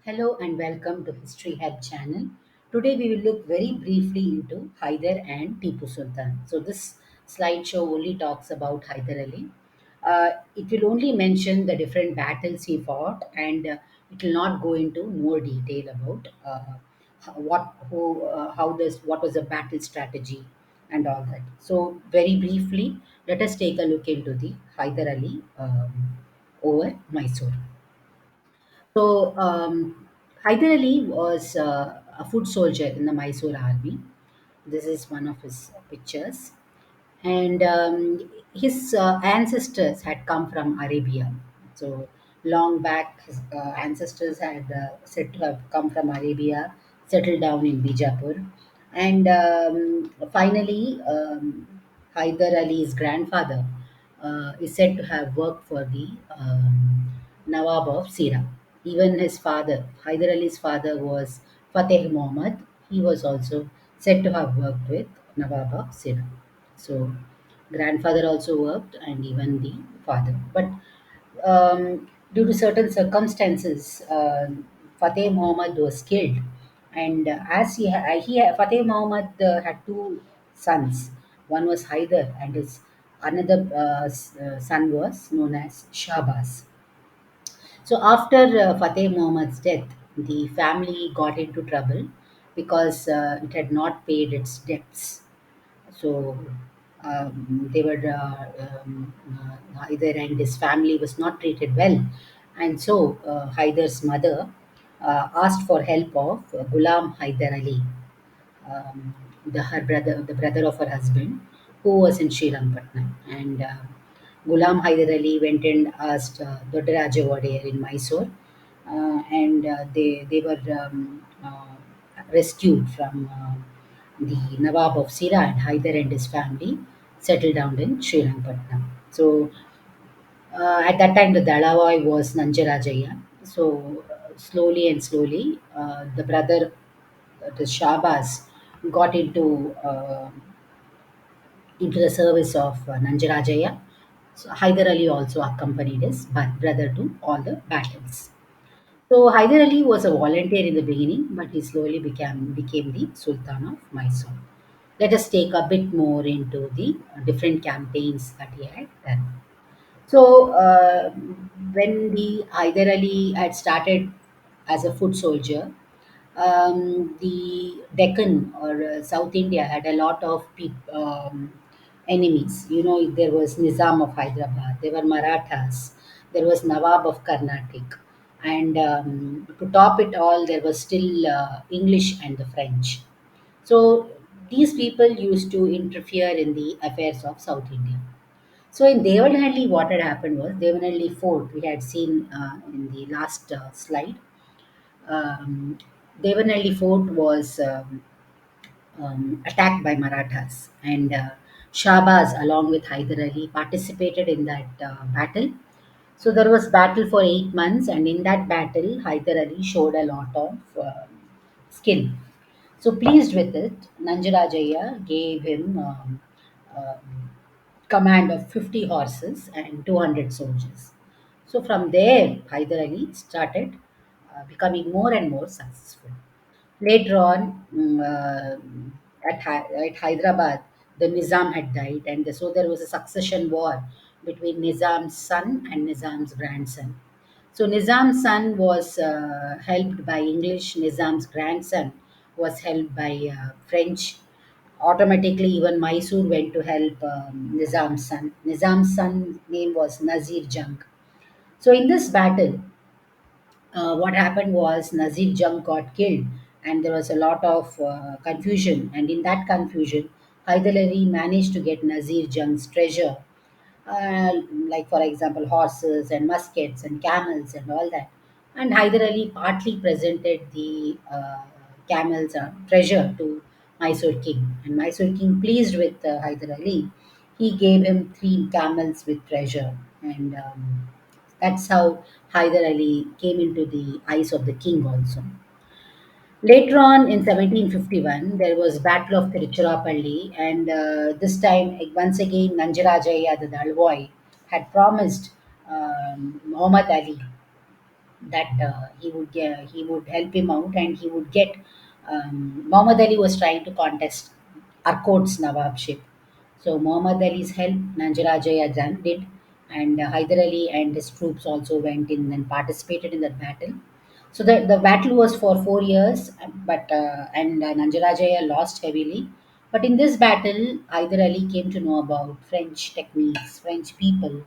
Hello and welcome to History Hub channel. Today we will look very briefly into Hyder and Tipu Sultan. So this slideshow only talks about Hyder Ali. It will only mention the different battles he fought, and it will not go into more detail about what was the battle strategy and all that. So very briefly, let us take a look into the Hyder Ali over Mysore. Hyder Ali was a foot soldier in the Mysore army. This is one of his pictures. And his ancestors had come from Arabia. So, long back, his ancestors had said to have come from Arabia, settled down in Bijapur. And finally, Hyder Ali's grandfather is said to have worked for the Nawab of Sira. Even his father, Hyder Ali's father, was Fateh Muhammad. He was also said to have worked with Nawab of Sira. So, grandfather also worked, and even the father. But due to certain circumstances, Fateh Muhammad was killed, and Fateh Muhammad had two sons. One was Hyder, and his another son was known as Shahbaz. So after Fateh Muhammad's death, the family got into trouble because it had not paid its debts. So they were Haider and his family was not treated well, and so Haider's mother asked for help of Ghulam Haider Ali, the brother of her husband, who was in Srirangpatnam. And Ghulam Hyder Ali went and asked Dodaraja Wadiyar in Mysore, and they were rescued from the Nawab of Sira, and Hyder and his family settled down in Srirangpatnam. So at that time, the Dalawai was Nanjarajaya. So slowly and slowly, the brother, the Shabas, got into the service of Nanjarajaya. So Hyder Ali also accompanied his brother to all the battles. So Hyder Ali was a volunteer in the beginning, but he slowly became the Sultan of Mysore. Let us take a bit more into the different campaigns that he had done. So when the Hyder Ali had started as a foot soldier, the Deccan or South India had a lot of enemies. You know, there was Nizam of Hyderabad, there were Marathas, there was Nawab of Carnatic, and to top it all, there was still English and the French. So these people used to interfere in the affairs of South India. So in Devanhalli, what had happened was Devanhalli Fort, we had seen in the last slide. Um, Devanhalli Fort was attacked by Marathas, and Shahbaz, along with Hyder Ali, participated in that battle. So there was battle for 8 months, and in that battle, Hyder Ali showed a lot of skill. So pleased with it, Nanjarajaya gave him command of 50 horses and 200 soldiers. So from there, Hyder Ali started becoming more and more successful. Later on, at Hyderabad, the Nizam had died, and so there was a succession war between Nizam's son and Nizam's grandson. So Nizam's son was helped by English, Nizam's grandson was helped by French. Automatically, even Mysore went to help Nizam's son. Nizam's son's name was Nazir Jung. So in this battle, what happened was Nazir Jung got killed, and there was a lot of confusion. And in that confusion, Hyder Ali managed to get Nazir Jung's treasure, uh, like for example, horses and muskets and camels and all that. And Hyder Ali partly presented the camels treasure to Mysore king. And Mysore king, pleased with Hyder Ali, he gave him 3 camels with treasure. And that's how Hyder Ali came into the eyes of the king also. Later on in 1751, there was Battle of Tiruchirappalli, and this time, once again, Nanjarajaya, the Dalwai, had promised Muhammad Ali that he would help him out, and he would get Muhammad Ali was trying to contest Arcot's Nawabship. So Muhammad Ali's help, Nanjarajaya did, and Hyder Ali and his troops also went in and participated in that battle. So the battle was for 4 years, but Nanjarajaya lost heavily. But in this battle, Hyder Ali came to know about French techniques, French people,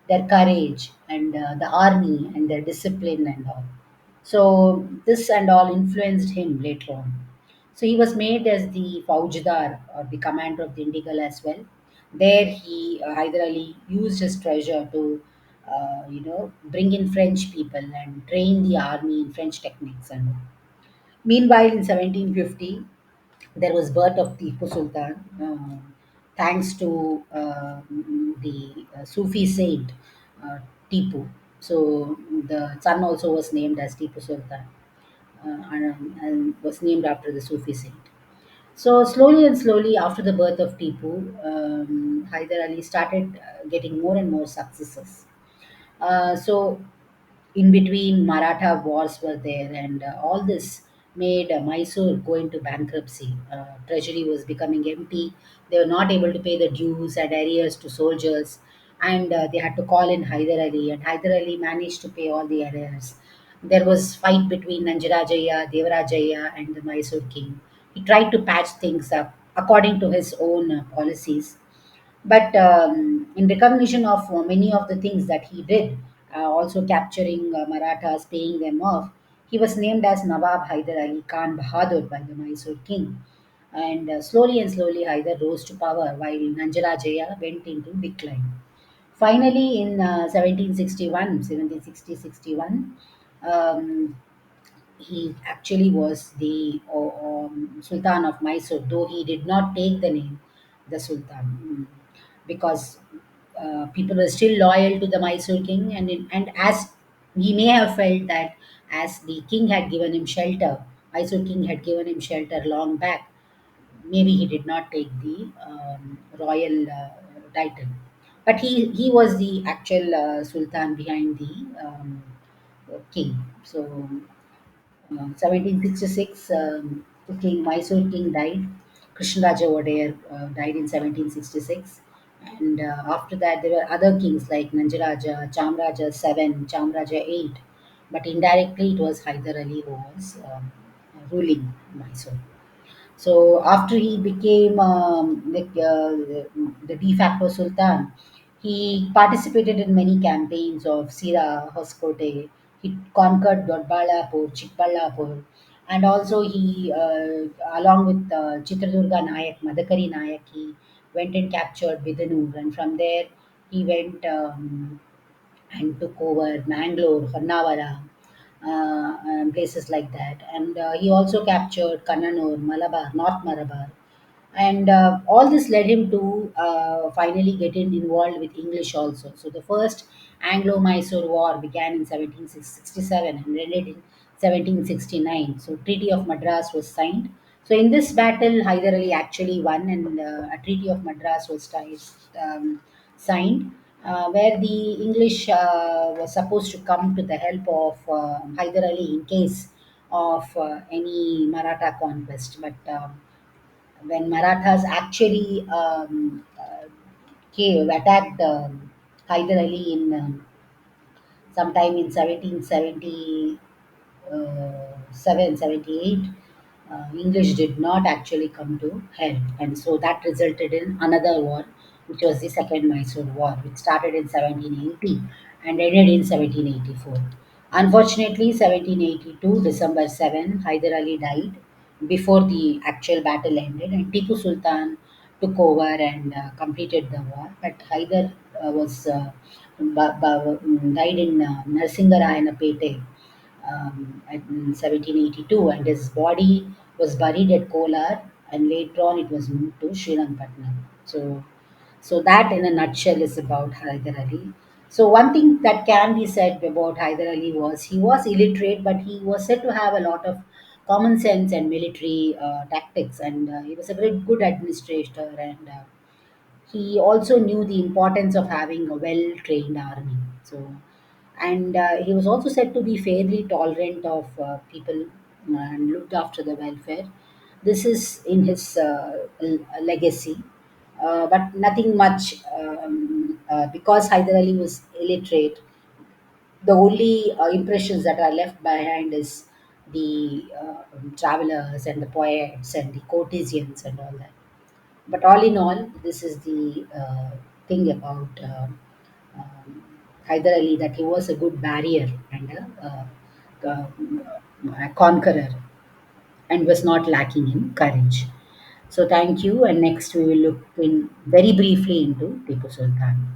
their courage, and the army and their discipline and all. So this and all influenced him later on. So he was made as the Faujdar or the commander of the Indigal as well. There Hyder Ali used his treasure to, bring in French people and train the army in French techniques and all. Meanwhile, in 1750, there was birth of Tipu Sultan, thanks to the Sufi saint Tipu. So the son also was named as Tipu Sultan, and was named after the Sufi saint. So slowly and slowly, after the birth of Tipu, Hyder Ali started getting more and more successes. So in between, Maratha wars were there, and all this made Mysore go into bankruptcy. Treasury was becoming empty. They were not able to pay the dues and arrears to soldiers, and they had to call in Hyder Ali, and Hyder Ali managed to pay all the arrears. There was fight between Nanjarajaya, Devarajaya, and the Mysore king. He tried to patch things up according to his own policies, but in recognition of many of the things that he did, also capturing Marathas, paying them off, he was named as Nawab Hyder Ali Khan Bahadur by the Mysore king. And slowly and slowly, Hyder rose to power while Nanjarajaya went into decline. Finally, in 1760 61, he actually was the Sultan of Mysore, though he did not take the name the Sultan, because people were still loyal to the Mysore king, and as he may have felt that as the king had given him shelter, Mysore king had given him shelter long back, maybe he did not take the royal title, but he was the actual Sultan behind the king. So 1766, the king, Mysore king died. Krishnaraja Wadayar died in 1766. And after that, there were other kings like Nanjaraja, Chamraja 7, Chamraja 8. But indirectly, it was Hyder Ali who was ruling Mysore. So after he became the de facto sultan, he participated in many campaigns of Sira, Hoskote. He conquered Dodbalapur, Chikballapur, and also he, along with Chitradurga Nayak, Madakari Nayak, he went and captured Bidanur, and from there he went and took over Mangalore, Honnavara, and places like that. And he also captured Kannanur, Malabar, North Malabar, and all this led him to finally get involved with English also. So the first Anglo-Mysore War began in 1767 and ended in 1769. So Treaty of Madras was signed. So in this battle, Hyder Ali actually won, and a Treaty of Madras was signed, where the English was supposed to come to the help of Hyder Ali in case of any Maratha conquest, but when Marathas actually attacked Hyder Ali in sometime in 1770, 78, English did not actually come to help, and so that resulted in another war, which was the Second Mysore War, which started in 1780 and ended in 1784. Unfortunately, 1782, December 7, Hyder Ali died before the actual battle ended, and Tipu Sultan took over and completed the war. But Hyder died in Narsingarayana in 1782, and his body was buried at Kolar, and later on it was moved to Srirangpatnam. So that in a nutshell is about Hyder Ali. So one thing that can be said about Hyder Ali was he was illiterate, but he was said to have a lot of common sense and military tactics, and he was a very good administrator, and he also knew the importance of having a well-trained army. So And he was also said to be fairly tolerant of people and looked after the welfare. This is in his legacy, but nothing much because Hyder Ali was illiterate. The only impressions that are left behind is the travelers and the poets and the courtesans and all that. But all in all, this is the thing about Hyder Ali, that he was a good barrier and a conqueror, and was not lacking in courage. So thank you. And next we will look in very briefly into Tipu Sultan.